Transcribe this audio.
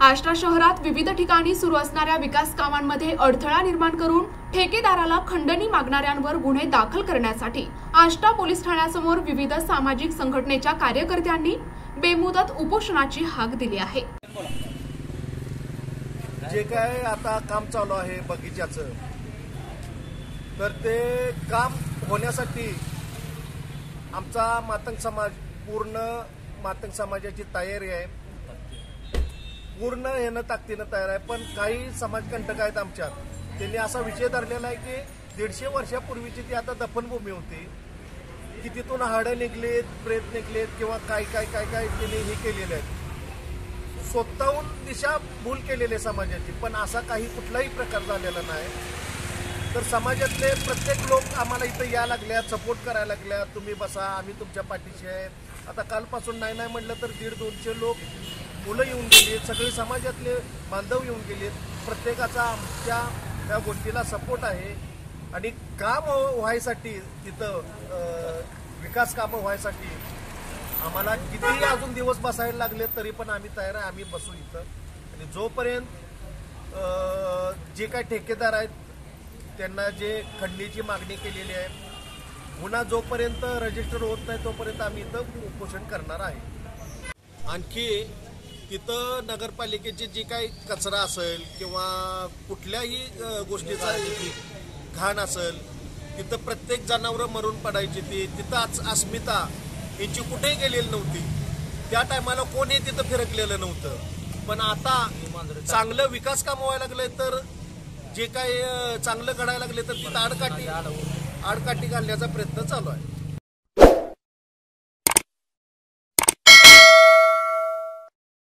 आष्टा शहरात विविध ठिकाणी सुरू असणाऱ्या विकास कामांमध्ये अडथळा निर्माण करून ठेकेदाराला खंडणी मागणाऱ्यांवर गुन्हे दाखल करण्यासाठी आष्टा पोलीस ठाण्यासमोर विविध सामाजिक संघटनेच्या कार्यकर्त्यांनी बेमुदत उपोषणाची हाक दिली आहे। जे काय आता काम चालू आहे बगीच्याचं, तर ते काम होण्यासाठी आमचा मातंग समाज पूर्ण मातंग समाजाची तयारी आहे, पूर्ण येणं ताकदीनं तयार आहे। पण काही समाजकंटक आहेत आमच्यात, त्यांनी असा विषय धरलेला आहे की 150 वर्षापूर्वीची ती आता दफनभूमी होती की तिथून हाडं निघलेत, प्रेत निघलेत किंवा काय काय काय काय त्यांनी हे केलेले आहेत, स्वतःहून दिशाभूल केलेले समाजाची। पण असा काही कुठलाही प्रकार झालेला नाही। तर समाजातले प्रत्येक लोक आम्हाला इथं यायला लागल्यात, सपोर्ट करायला लागल्यात, तुम्ही बसा, आम्ही तुमच्या पाठीशी आहे। आता कालपासून नाही म्हटलं तर 150-200 लोक मुलं येऊन गेली, सगळे समाजातले बांधव येऊन गेलेत। प्रत्येकाचा आमच्या या गोष्टीला सपोर्ट आहे आणि काम व्हायसाठी तिथं विकास कामं व्हायसाठी आम्हाला कितीही अजून दिवस बसायला लागले तरी पण आम्ही तयार आहे, आम्ही बसू इथं। आणि जोपर्यंत जे काही ठेकेदार आहेत त्यांना जे खंडणीची मागणी केलेली आहे, गुन्हा जोपर्यंत रजिस्टर होत नाही तोपर्यंत आम्ही इथं उपोषण करणार आहे। आणखी तिथं नगरपालिकेची जी काही कचरा असेल किंवा कुठल्याही गोष्टीचा घाण असेल, तिथं प्रत्येक जनावरं मरून पडायची, तिथं अस्मिता यांची कुठेही गेलेली नव्हती। त्या टायमाला कोणी तिथं फिरकलेलं नव्हतं। पण आता चांगलं विकास काम व्हायला लागलंय, तर जे काही चांगलं घडायला लागले तर तिथं आडकाठी घालण्याचा प्रयत्न चालू आहे।